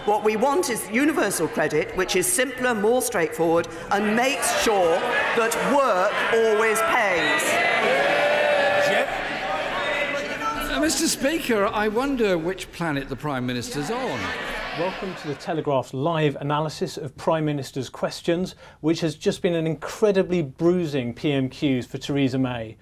What we want is universal credit, which is simpler, more straightforward, and makes sure that work always pays. Mr. Speaker, I wonder which planet the Prime Minister's on. Welcome to the Telegraph's live analysis of Prime Minister's questions, which has just been an incredibly bruising PMQs for Theresa May.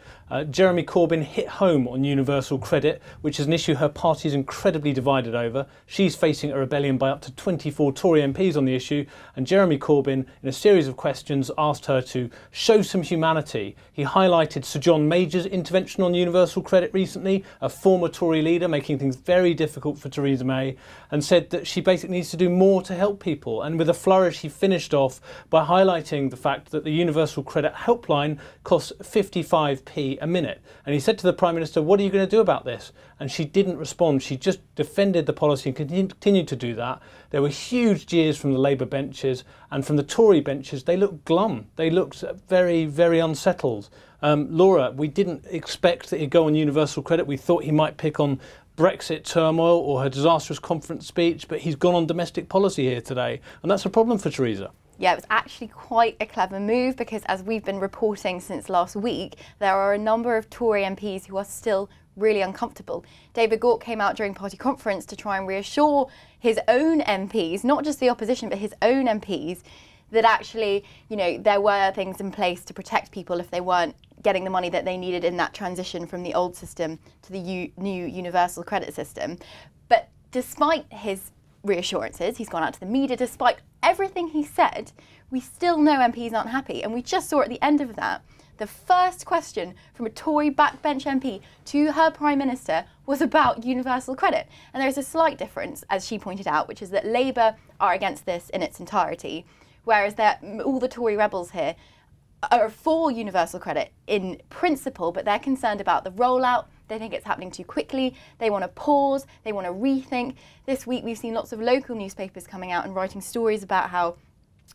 Jeremy Corbyn hit home on universal credit, which is an issue her party is incredibly divided over. She's facing a rebellion by up to 24 Tory MPs on the issue, and Jeremy Corbyn, in a series of questions, asked her to show some humanity. He highlighted Sir John Major's intervention on universal credit recently, a former Tory leader, making things very difficult for Theresa May, and said that she basically needs to do more to help people. And with a flourish, he finished off by highlighting the fact that the universal credit helpline costs 55p a minute. And he said to the Prime Minister, what are you going to do about this? And she didn't respond. She just defended the policy and continued to do that. There were huge jeers from the Labour benches, and from the Tory benches, they looked glum. They looked very, very unsettled. Laura, we didn't expect that he'd go on universal credit. We thought he might pick on Brexit turmoil or her disastrous conference speech, but he's gone on domestic policy here today, and that's a problem for Theresa. Yeah, it was actually quite a clever move because, as we've been reporting since last week, there are a number of Tory MPs who are still really uncomfortable. David Gauke came out during party conference to try and reassure his own MPs, not just the opposition, but his own MPs, that actually, you know, there were things in place to protect people if they weren't getting the money that they needed in that transition from the old system to the new universal credit system. But despite his reassurances, he's gone out to the media, despite everything he said, we still know MPs aren't happy. And we just saw at the end of that, the first question from a Tory backbench MP to her Prime Minister was about universal credit. And there is a slight difference, as she pointed out, which is that Labour are against this in its entirety, whereas all the Tory rebels here are for universal credit in principle, but they're concerned about the rollout. They think it's happening too quickly. They want to pause. They want to rethink. This week we've seen lots of local newspapers coming out and writing stories about how,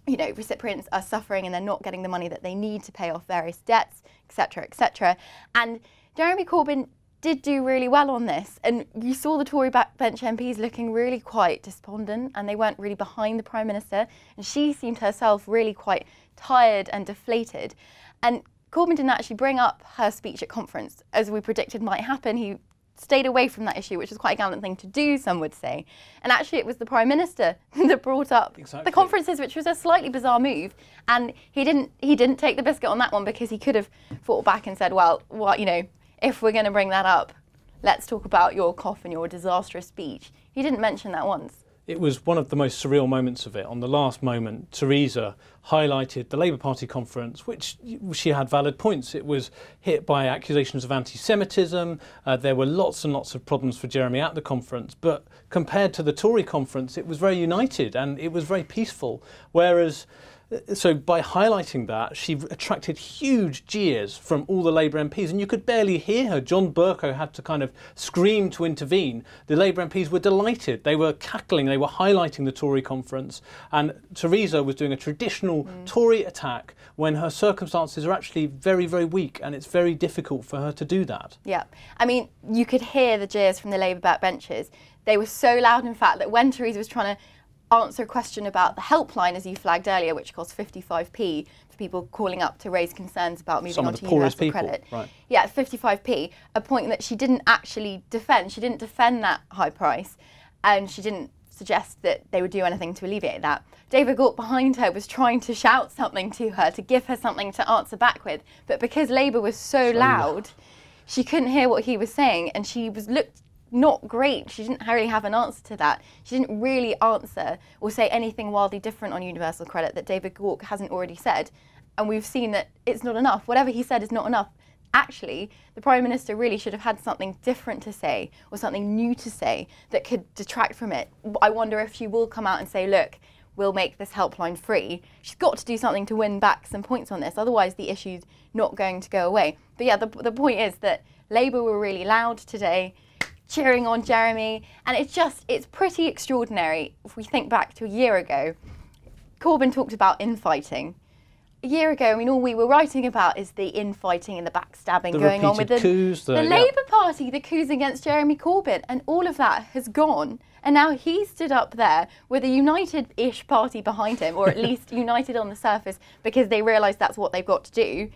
you know, recipients are suffering and they're not getting the money that they need to pay off various debts, etc., etc. And Jeremy Corbyn did do really well on this, and you saw the Tory backbench MPs looking really quite despondent, and they weren't really behind the Prime Minister, and she seemed herself really quite tired and deflated. And Corbyn didn't actually bring up her speech at conference, as we predicted might happen. He stayed away from that issue, which is quite a gallant thing to do, some would say. And actually it was the Prime Minister that brought up the conferences, which was a slightly bizarre move. And he didn't take the biscuit on that one, because he could have fought back and said, well, you know, if we're going to bring that up, let's talk about your cough and your disastrous speech. He didn't mention that once. It was one of the most surreal moments of it. On the last moment, Theresa highlighted the Labour Party conference, which she had valid points. It was hit by accusations of anti-Semitism. There were lots and lots of problems for Jeremy at the conference. But compared to the Tory conference, it was very united and it was very peaceful. Whereas, so by highlighting that, she attracted huge jeers from all the Labour MPs, and you could barely hear her. John Bercow had to kind of scream to intervene. The Labour MPs were delighted. They were cackling. They were highlighting the Tory conference. And Theresa was doing a traditional Tory attack when her circumstances are actually very, very weak, and it's very difficult for her to do that. Yeah. I mean, you could hear the jeers from the Labour backbenchers. They were so loud, in fact, that when Theresa was trying to answer a question about the helpline, as you flagged earlier, which costs 55p for people calling up to raise concerns about moving on to universal credit. Right. Yeah, 55p, a point that she didn't actually defend. She didn't defend that high price, and she didn't suggest that they would do anything to alleviate that. David Gauke behind her was trying to shout something to her, to give her something to answer back with, but because Labour was so loud, she couldn't hear what he was saying, and she looked not great. She didn't really have an answer to that. She didn't really answer or say anything wildly different on universal credit that David Gauke hasn't already said. And we've seen that it's not enough. Whatever he said is not enough. Actually, the Prime Minister really should have had something different to say, or something new to say, that could detract from it. I wonder if she will come out and say, look, we'll make this helpline free. She's got to do something to win back some points on this, otherwise the issue's not going to go away. But yeah, the point is that Labour were really loud today, cheering on Jeremy, and it's pretty extraordinary. If we think back to a year ago, Corbyn talked about infighting. a year ago, I mean, all we were writing about is the infighting and the backstabbing going on with the coups, the Labour Party, the coups against Jeremy Corbyn, and all of that has gone. And now he stood up there with a united-ish party behind him, or at least united on the surface because they realise that's what they've got to do,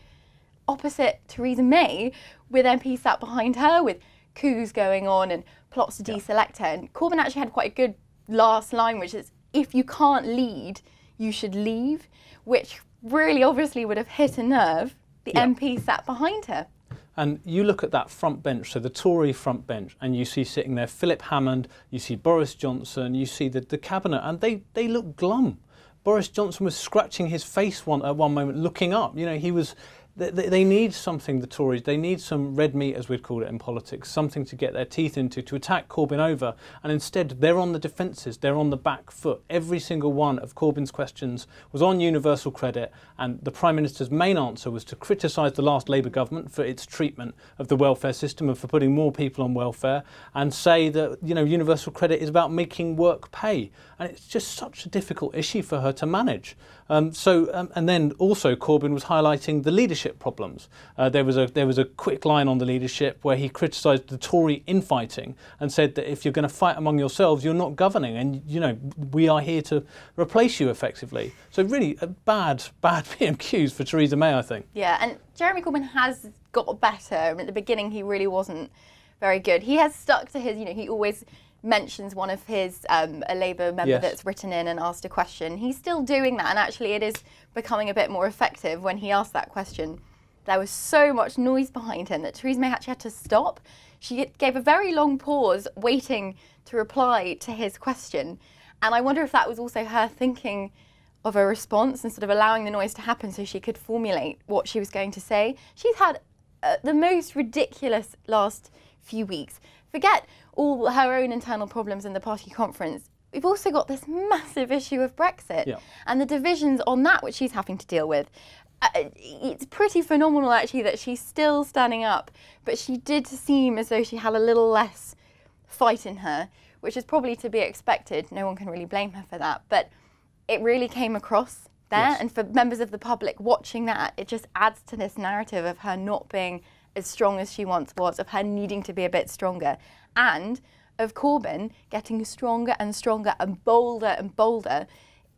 opposite Theresa May, with MPs sat behind her, with coups going on and plots to deselect her. And Corbyn actually had quite a good last line, which is, if you can't lead, you should leave, which really obviously would have hit a nerve. The MP sat behind her. And you look at that front bench, so the Tory front bench, and you see sitting there Philip Hammond, you see Boris Johnson, you see the cabinet, and they look glum. Boris Johnson was scratching his face at one moment, looking up. You know, he was. They need something, the Tories, they need some red meat, as we'd call it in politics, something to get their teeth into, to attack Corbyn over, and instead they're on the defences, they're on the back foot. Every single one of Corbyn's questions was on universal credit, and the Prime Minister's main answer was to criticise the last Labour government for its treatment of the welfare system and for putting more people on welfare, and say that, you know, universal credit is about making work pay. And it's just such a difficult issue for her to manage. And then also Corbyn was highlighting the leadership problems. There was a quick line on the leadership where he criticised the Tory infighting and said that if you're going to fight among yourselves, you're not governing, and you know we are here to replace you effectively. So really bad PMQs for Theresa May, I think. Yeah, and Jeremy Corbyn has got better. At the beginning, he really wasn't very good. He has stuck to his, you know, he always mentions one of his, a Labour member that's written in and asked a question. He's still doing that, and actually it is becoming a bit more effective when he asked that question. There was so much noise behind him that Theresa May actually had to stop. She gave a very long pause waiting to reply to his question. And I wonder if that was also her thinking of a response and sort of allowing the noise to happen so she could formulate what she was going to say. She's had the most ridiculous last few weeks. Forget all her own internal problems in the party conference. We've also got this massive issue of Brexit and the divisions on that which she's having to deal with. It's pretty phenomenal actually that she's still standing up, but she did seem as though she had a little less fight in her, which is probably to be expected. No one can really blame her for that, but it really came across there. And for members of the public watching that, it just adds to this narrative of her not being as strong as she once was, of her needing to be a bit stronger, and of Corbyn getting stronger and stronger and bolder.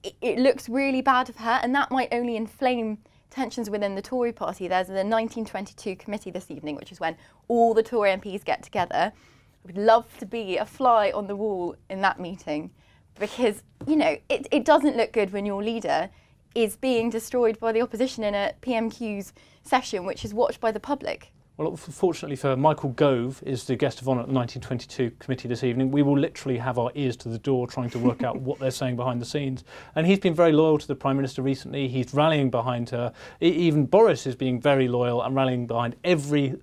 It looks really bad of her, and that might only inflame tensions within the Tory party. There's the 1922 committee this evening, which is when all the Tory MPs get together. I would love to be a fly on the wall in that meeting, because, you know, it doesn't look good when your leader is being destroyed by the opposition in a PMQs session, which is watched by the public. Well, fortunately for Michael Gove is the guest of honour at the 1922 committee this evening. We will literally have our ears to the door trying to work out what they're saying behind the scenes. And he's been very loyal to the Prime Minister recently. He's rallying behind her. Even Boris is being very loyal and rallying behind every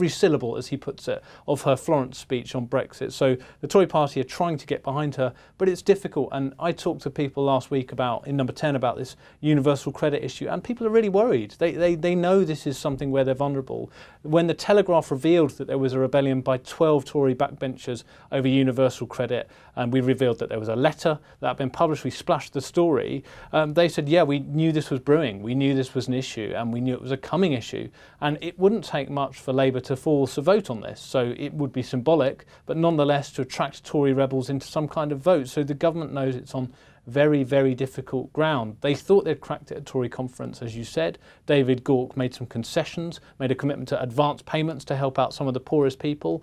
syllable, as he puts it, of her Florence speech on Brexit. So the Tory party are trying to get behind her, but it's difficult. And I talked to people last week in Number 10 about this universal credit issue, and people are really worried. They know this is something where they're vulnerable. When the Telegraph revealed that there was a rebellion by 12 Tory backbenchers over universal credit, and we revealed that there was a letter that had been published, we splashed the story, they said, yeah, we knew this was brewing, we knew this was an issue, and we knew it was a coming issue, and it wouldn't take much for Labour to force a vote on this. So it would be symbolic, but nonetheless to attract Tory rebels into some kind of vote. So the government knows it's on very, very difficult ground. They thought they'd cracked it at Tory conference, as you said. David Gauke made some concessions, made a commitment to advance payments to help out some of the poorest people.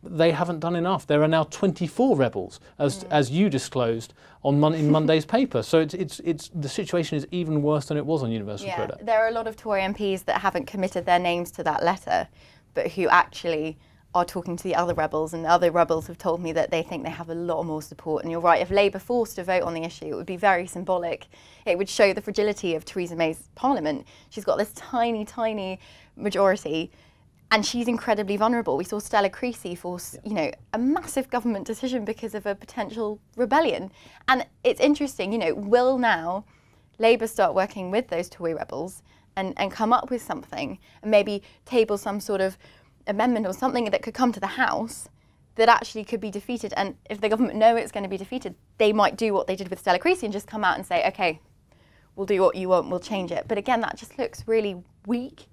They haven't done enough. There are now 24 rebels, as you disclosed in Monday's paper. So the situation is even worse than it was on universal credit. There are a lot of Tory MPs that haven't committed their names to that letter, but who actually are talking to the other rebels, and the other rebels have told me that they think they have a lot more support. And you're right, if Labour forced a vote on the issue, it would be very symbolic. It would show the fragility of Theresa May's parliament. She's got this tiny, tiny majority, and she's incredibly vulnerable. We saw Stella Creasy force, you know, a massive government decision because of a potential rebellion. And it's interesting, you know, will now Labour start working with those Tory rebels and come up with something, and maybe table some sort of amendment or something that could come to the House that actually could be defeated? And if the government know it's going to be defeated, they might do what they did with Stella Creasy and just come out and say, okay, we'll do what you want, we'll change it. But again, that just looks really weak.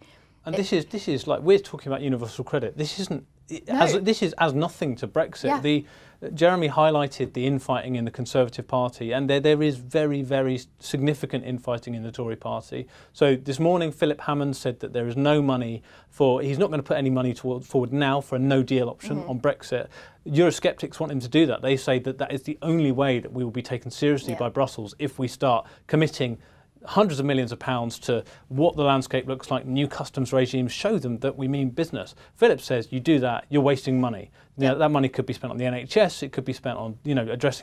And this is like, we're talking about universal credit. This isn't. This is as nothing to Brexit. Yeah. Jeremy highlighted the infighting in the Conservative Party, and there is very, very significant infighting in the Tory Party. So this morning, Philip Hammond said that there is no money he's not going to put any money forward now for a no-deal option on Brexit. Eurosceptics want him to do that. They say that that is the only way that we will be taken seriously by Brussels if we start committing hundreds of millions of pounds to what the landscape looks like, new customs regimes, show them that we mean business. Philip says you do that, you're wasting money. You know, that money could be spent on the NHS, it could be spent on,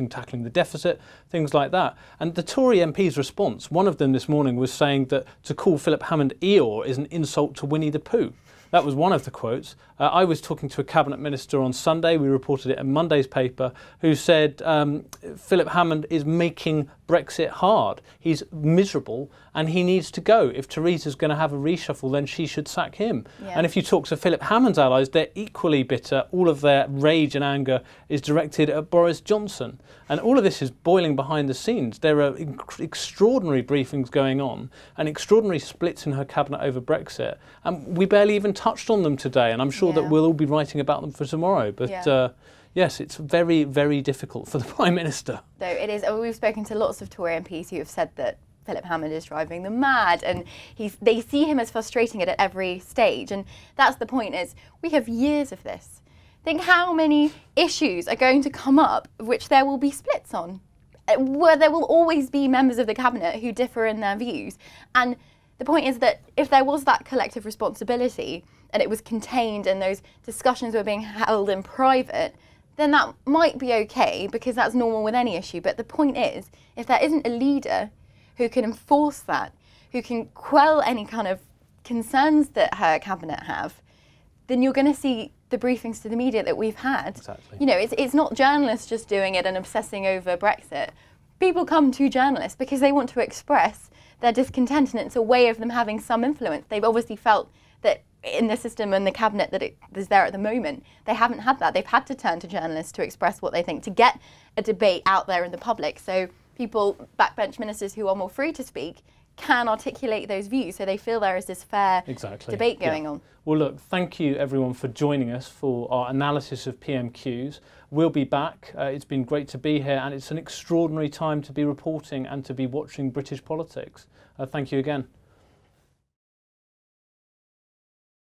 tackling the deficit, things like that. And the Tory MP's response, one of them this morning was saying that to call Philip Hammond Eeyore is an insult to Winnie the Pooh. That was one of the quotes. I was talking to a cabinet minister on Sunday, we reported it in Monday's paper, who said Philip Hammond is making Brexit hard. He's miserable and he needs to go. If Theresa's going to have a reshuffle, then she should sack him. Yeah. And if you talk to Philip Hammond's allies, they're equally bitter. All of their rage and anger is directed at Boris Johnson. And all of this is boiling behind the scenes. There are extraordinary briefings going on and extraordinary splits in her cabinet over Brexit. And we barely even touched on them today. And I'm sure that we'll all be writing about them for tomorrow. But yes, it's very, very difficult for the Prime Minister. So it is. We've spoken to lots of Tory MPs who have said that Philip Hammond is driving them mad, and they see him as frustrating it at every stage. And that's the point, is we have years of this. Think how many issues are going to come up which there will be splits on, where there will always be members of the cabinet who differ in their views. And the point is that if there was that collective responsibility and it was contained and those discussions were being held in private, then that might be okay, because that's normal with any issue. But the point is, if there isn't a leader who can enforce that, who can quell any kind of concerns that her cabinet have, then you're going to see the briefings to the media that we've had. Exactly. You know, it's not journalists just doing it and obsessing over Brexit. People come to journalists because they want to express their discontent, and it's a way of them having some influence. They've obviously felt that in the system and the cabinet that is there at the moment, they haven't had that. They've had to turn to journalists to express what they think, to get a debate out there in the public. So people, backbench ministers who are more free to speak, can articulate those views, so they feel there is this fair debate going on. Well, look, thank you everyone for joining us for our analysis of PMQs. We'll be back. It's been great to be here, and it's an extraordinary time to be reporting and to be watching British politics. Thank you again.